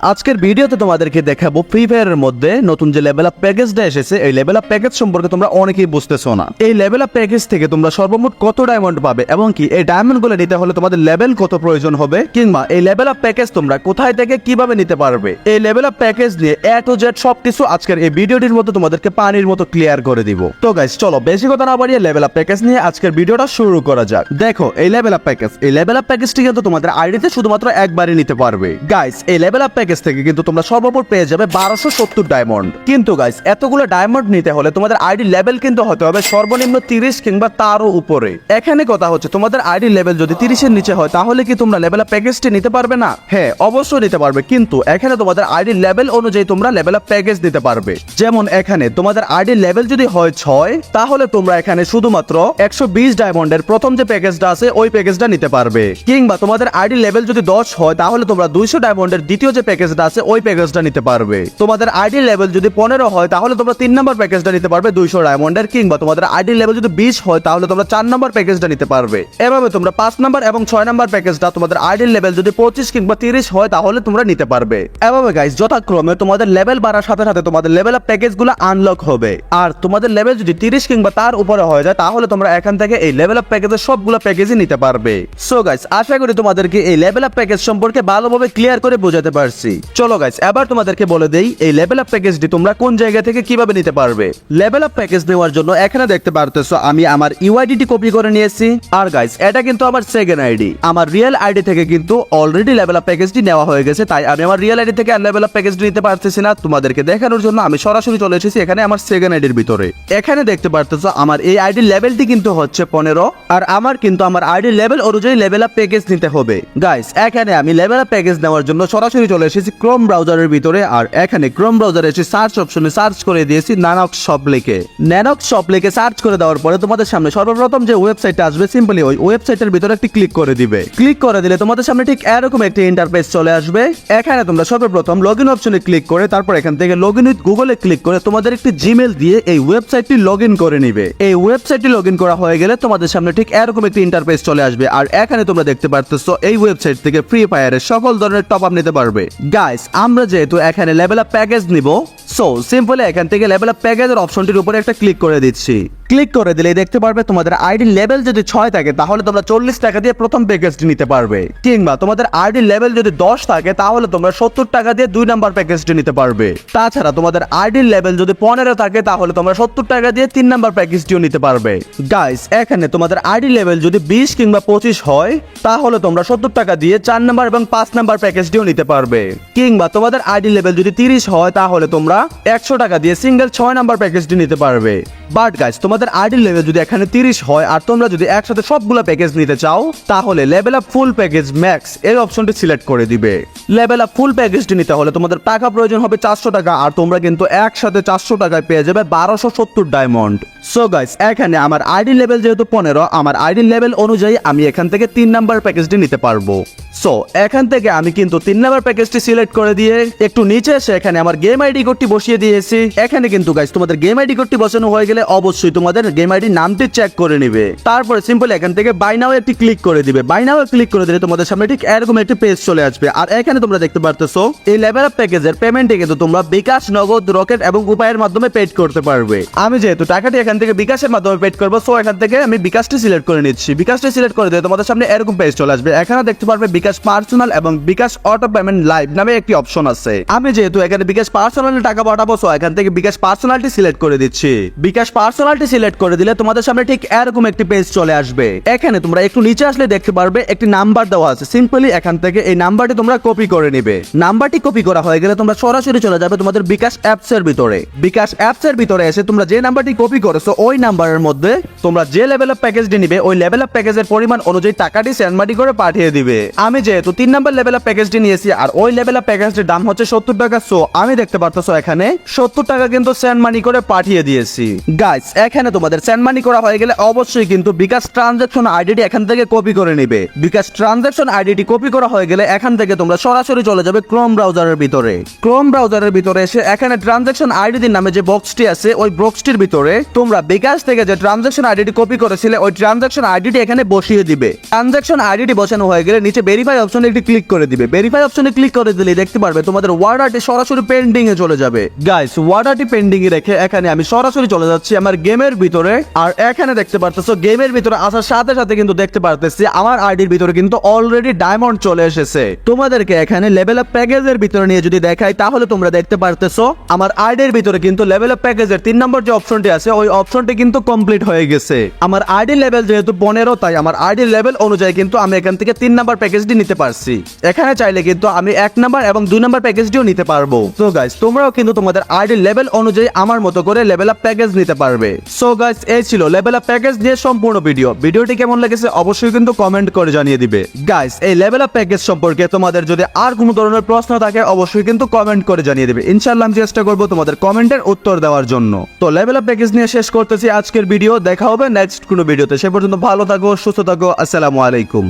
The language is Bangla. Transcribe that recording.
আজকের ভিডিওতে তোমাদেরকে দেখাবো ফ্রি ফায়ারের মধ্যে নতুন যে লেভেল আপ প্যাকেজটা এসেছে এই লেভেল আপ প্যাকেজ সম্পর্কে তোমরা অনেকেই বুঝতেছো না। এই লেভেল আপ প্যাকেজ থেকে তোমরা সর্বমোট কত ডায়মন্ড পাবে এবং কি এই ডায়মন্ডগুলো নিতে হলে তোমাদের লেভেল কত প্রয়োজন হবে, কিংবা এই লেভেল আপ প্যাকেজ তোমরা কোথায় থেকে কিভাবে নিতে পারবে, এই লেভেল আপ প্যাকেজ নিয়ে এ টু জেড সবকিছু আজকের এই ভিডিওটির মধ্যে তোমাদেরকে পানির মতো ক্লিয়ার করে দিব। তো গাইস চলো বেশি কথা না বাড়িয়ে লেভেল আপ প্যাকেজ নিয়ে আজকের ভিডিওটা শুরু করা যাক। দেখো এই লেভেল আপ প্যাকেজটি কিন্তু তোমাদের আইডিতে শুধুমাত্র একবারই নিতে পারবে। গাইস এই লেভেল আপ প্যাকেজ থেকে কিন্তু তোমরা সর্বমোট পেয়ে যাবে 1270 ডায়মন্ড। কিন্তু গাইস এতগুলো ডায়মন্ড নিতে হলে তোমাদের আইডি লেভেল কিন্তু হতে হবে সর্বনিম্ন 30 কিংবা তারও উপরে। এখানে কথা হচ্ছে তোমাদের আইডি লেভেল যদি 30 এর নিচে হয় তাহলে কি তোমরা লেভেল আপ প্যাকেজটি নিতে পারবে না? হ্যাঁ অবশ্যই নিতে পারবে, কিন্তু এখানে তোমাদের আইডি লেভেল অনুযায়ী তোমরা লেভেল আপ প্যাকেজ নিতে পারবে। যেমন এখানে তোমাদের আইডি লেভেল যদি হয় 6 তাহলে তোমরা এখানে শুধুমাত্র 120 ডায়মন্ডের প্রথম যে প্যাকেজটা আছে ওই প্যাকেজটা নিতে পারবে। কিংবা তোমাদের আইডি লেভেল যদি 10 হয় তাহলে তোমরা 200 ডায়মন্ডের দ্বিতীয় যে প্যাকেজটা আছে ওই প্যাকেজটা নিতে পারবে। তোমাদের আইডি লেভেল যদি 15 হয় তাহলে তোমরা 3 নম্বর প্যাকেজটা নিতে পারবে 200 ডায়মন্ডের। কিংবা তোমাদের আইডি লেভেল যদি 20 হয় তাহলে তোমরা 4 নম্বর প্যাকেজটা নিতে পারবে। এভাবে তোমরা 5 নম্বর এবং 6 নম্বর প্যাকেজটা তোমাদের আইডি লেভেল যদি 25 কিংবা 30 হয় তাহলে তোমরা নিতে পারবে। এভাবে গাইস যথাক্রমে তোমাদের লেভেল বাড়ার সাথে সাথে তোমাদের লেভেল আপ প্যাকেজগুলো আনলক হবে। আর তোমাদের লেভেল যদি 30 কিংবা তার উপরে হয়ে যায় তাহলে তোমরা এখান থেকে এই লেভেল আপ প্যাকেজের সবগুলো প্যাকেজই নিতে পারবে। সো গাইস আশা করি তোমাদেরকে এই লেভেল আপ প্যাকেজ সম্পর্কে ভালোভাবে ক্লিয়ার করে বোঝাতে পারছি। চলো গাইস এবার তোমাদেরকে বলে দেই এই লেভেল আপ প্যাকেজটি তোমরা কোন জায়গা থেকে কিভাবে নিতে পারবে। লেভেল আপ প্যাকেজ নেওয়ার জন্য এখানে দেখতে পারতেছো আমি আমার ইউআইডিটি কপি করে নিয়েছি। আর গাইস এটা কিন্তু আমার সেকেন্ড আইডি, আমার রিয়েল আইডি থেকে কিন্তু অলরেডি লেভেল আপ প্যাকেজটি নেওয়া হয়ে গেছে, তাই আমি আমার রিয়েল আইডি থেকে লেভেল আপ প্যাকেজটি নিতে পারতেছি না। তোমাদেরকে দেখানোর জন্য আমি সরাসরি চলে এসেছি এখানে আমার সেকেন্ড আইডির ভিতরে। এখানে দেখতে পারতেছো আমার এই আইডি লেভেলটি কিন্তু হচ্ছে 15, আর আমার কিন্তু আমার আইডি লেভেল অনুযায়ী লেভেল আপ প্যাকেজ নিতে হবে। গাইস এখানে আমি লেভেল আপ প্যাকেজ নেওয়ার জন্য সরাসরি চলে এসেছি ক্রোম ব্রাউজারের ভিতরে। আর এখানে ক্রোম ব্রাউজারে এসে সার্চ অপশনে সার্চ করে দিয়েছি ন্যানক্স শপ লিখে। ন্যানক্স শপ লিখে সার্চ করে দেওয়ার পরে তোমাদের সামনে সর্বপ্রথম যে ওয়েবসাইটটা আসবে সিম্পলি ওই ওয়েবসাইটের ভিতরে একটি ক্লিক করে দিবে। ক্লিক করে দিলে তোমাদের সামনে ঠিক এরকম একটি ইন্টারফেস চলে আসবে। এখানে তোমরা সর্বপ্রথম লগইন অপশনে ক্লিক করে তারপর এখান থেকে লগইন উইথ গুগলে ক্লিক করে তোমাদের একটি জিমেইল দিয়ে এই ওয়েবসাইটটি লগইন করে নিবে। এই ওয়েবসাইটটি লগইন করা হয়ে গেলে তোমাদের সামনে ঠিক এরকম একটি ইন্টারফেস চলে আসবে। আর এখানে তোমরা দেখতে পারতেছো এই ওয়েবসাইট থেকে ফ্রি ফায়ারের সকল ধরনের টপ আপ নিতে পারবে। গাইস আমরা যেহেতু এখানে লেভেল আপ প্যাকেজ নিব, সো সিম্পলি এখান থেকে লেভেল আপ প্যাকেজের অপশনটির উপরে একটা ক্লিক করে দিচ্ছি। ক্লিক করে দিলেই দেখতে পারবে তোমাদের আইডি লেভেল যদি 6 থাকে তাহলে তোমরা 40 টাকা দিয়ে প্রথম প্যাকেজটি নিতে পারবে। কিংবা তোমাদের আইডি লেভেল যদি 10 থাকে তাহলে তোমরা 70 টাকা দিয়ে 2 নাম্বার প্যাকেজটি নিতে পারবে। তাছাড়া তোমাদের আইডি লেভেল যদি 15 থাকে তাহলে তোমরা 70 টাকা দিয়ে 3 নাম্বার প্যাকেজটিও নিতে পারবে। গাইস এখানে তোমাদের আইডি লেভেল যদি 20 কিংবা 25 হয় তাহলে তোমরা 70 টাকা দিয়ে 4 নাম্বার এবং 5 নাম্বার প্যাকেজটিও নিতে পারবে। কিংবা তোমাদের আইডি লেভেল যদি 30 হয় তাহলে তোমরা 100 টাকা দিয়ে সিঙ্গেল 6 নাম্বার প্যাকেজটি নিতে পারবে। বাট গাইস তোমাদের আইডি লেভেল যদি এখানে 30 হয় আর তোমরা যদি একসাথে সবগুলো প্যাকেজ নিতে চাও তাহলে level up full package max এই অপশনটি সিলেক্ট করে দিবে। লেভেল আপ ফুল প্যাকেজটি নিতে হলে তোমাদের টাকা প্রয়োজন হবে 400 টাকা, আর তোমরা কিন্তু একসাথে 400 টাকায় পেয়ে যাবে 1270 ডায়মন্ড। সো গাইস এখানে আমার আইডি লেভেল যেহেতু 15, আমার আইডি লেভেল অনুযায়ী আমি এখান থেকে 3 নাম্বার প্যাকেজটি নিতে পারবো। সো এখান থেকে আমি কিন্তু 3 নাম্বার প্যাকেজটি সিলেক্ট করে দিয়ে একটু নিচে এসে এখানে আমার গেম আইডি কোডটি বসিয়ে দিয়েছি। এখানে কিন্তু গাইস তোমাদের গেম আইডি কোডটি বসানো হয়ে গেলে অবশ্যই তোমাদের গেম আইডি নামটি চেক করে নিবে। তারপরে সিম্পলি এখান থেকে বাই নাও একটি ক্লিক করে দিবে। বাই নাও ক্লিক করে দিলে তোমাদের সামনে ঠিক এরকম একটি পেজ চলে আসবে। আর এখানে তোমরা দেখতে পারতেছো এই লেভেল আপ প্যাকেজের পেমেন্টে কিন্তু তোমরা বিকাশ, নগদ, রকেট এবং উপায়ের মাধ্যমে পেড করতে পারবে। আমি যেহেতু টাকাটি এখান থেকে বিকাশের মাধ্যমে পেড করবো, সো এখান থেকে আমি বিকাশটি সিলেক্ট করে নিচ্ছি। বিকাশটি সিলেক্ট করে দিলে তোমাদের সামনে এরকম পেজ চলে আসবে। এখানে দেখতে পারবে বিকাশ পার্সোনাল এবং বিকাশ অটো পেমেন্ট লাইভ নামে একটি অপশন আছে। আমি যেহেতু এখানে বিকাশ পার্সোনালে টাকা পাঠাবো, সো এখান থেকে বিকাশ পার্সোনালটি সিলেক্ট করে দিচ্ছি। বিকাশ পার্সোনালটি সিলেক্ট করে দিলে তোমাদের সামনে ঠিক এরকম একটি পেজ চলে আসবে। এখানে তোমরা একটু নিচে আসলে দেখতে পারবে একটি নাম্বার দেওয়া আছে। সিম্পলি এখান থেকে এই নাম্বারটি তোমরা কপি করে নিবে। নাম্বারটি কপি করা হয়ে গেলে তোমরা সরাসরি চলে যাবে তোমাদের বিকাশ অ্যাপস এর ভিতরে। বিকাশ অ্যাপস এর ভিতরে এসে তোমরা যে নাম্বারটি কপি করেছো ওই নাম্বারের মধ্যে তোমরা যে লেভেল আপ প্যাকেজটি নিবে ওই লেভেল আপ প্যাকেজের পরিমাণ অনুযায়ী টাকাটি সেন্ড মানি করে পাঠিয়ে দিবে। আমি যেহেতু 3 নাম্বার লেভেল আপ প্যাকেজটি নিয়েছি আর ওই লেভেল আপ প্যাকেজটির দাম হচ্ছে 70 টাকা, সো আমি দেখতে পারতেছো এখানে 70 টাকা কিন্তু সেন্ড মানি করে পাঠিয়ে দিয়েছি। গাইস এখানে তোমাদের সেন্ড মানি করা হয়ে গেলে অবশ্যই কিন্তু বিকাশ ট্রানজাকশন আইডিটি এখান থেকে কপি করে নিবে। বিকাশ ট্রানজাকশন আইডিটি কপি করা হয়ে গেলে এখান থেকে তোমরা সরাসরি চলে যাবে ক্রোম ব্রাউজারের ভিতরে। ক্রোম ব্রাউজারের ভিতরে এসে এখানে ট্রানজাকশন আইডির নামে যে বক্সটি আছে ওই বক্সটির ভিতরে তোমরা বিকাশ থেকে যে ট্রানজাকশন আইডিটি কপি করেছিলে ওই ট্রানজাকশন আইডিটি এখানে বসিয়ে দিবে। ট্রানজাকশন আইডিটি বসানো হয়ে গেলে নিচে ভেরিফাই অপশনে একটি ক্লিক করে দিবে। ভেরিফাই অপশনে ক্লিক করে দিলে দেখতে পারবে তোমাদের ওয়ার্ডারটি সরাসরি পেন্ডিং এ চলে যাবে। গাইস ওয়ার্ডারটি পেন্ডিং এ রেখে এখানে আমি সরাসরি চলে যাচ্ছি আমার গেমের ভিতরে। আর এখানে দেখতে পারতেছো গেমের ভিতরে আসার সাথে সাথে কিন্তু দেখতে পারতেছি আমার আইডির ভিতরে কিন্তু অলরেডি ডায়মন্ড চলে এসেছে। তোমাদেরকে এখানে লেভেল আপ প্যাকেজের ভিতরে নিয়ে যদি দেখাই তাহলে তোমরা দেখতে পারতেছো আমার আইডির ভিতরে কিন্তু লেভেল আপ প্যাকেজের 3 নম্বর যে অপশনটি আছে ওই অপশনটি কিন্তু কমপ্লিট হয়ে গেছে। আমার আইডি লেভেল যেহেতু 15 তাই আমার আইডি লেভেল অনুযায়ী কিন্তু আমি এখান থেকে 3 নম্বর প্যাকেজটি নিতে পারছি। এখানে চাইলে কিন্তু আমি 1 নম্বর এবং 2 নম্বর প্যাকেজটিও নিতে পারবো। সো গাইস তোমরাও কিন্তু তোমাদের আইডি লেভেল অনুযায়ী আমার মতো করে লেভেল আপ প্যাকেজ নিতে পারবে। সো গাইস এই ছিল লেভেল আপ প্যাকেজ নিয়ে সম্পূর্ণ ভিডিও। ভিডিওটি কেমন লেগেছে অবশ্যই কিন্তু কমেন্ট করে জানিয়ে দিবে। গাইস এই লেভেল আপ প্যাকেজ সম্পর্কে তোমাদের যদি আর কোনো ধরনের প্রশ্ন থাকে অবশ্যই কিন্তু কমেন্ট করে জানিয়ে দিবে। ইনশাআল্লাহ আমি চেষ্টা করব তোমাদের কমেন্টের উত্তর দেওয়ার জন্য। তো লেভেল আপ প্যাকেজ নিয়ে শেষ করতেছি আজকের ভিডিও। দেখা হবে নেক্সট কোনো ভিডিওতে। সে পর্যন্ত ভালো থাকো, সুস্থ থাকো। আসসালামু আলাইকুম।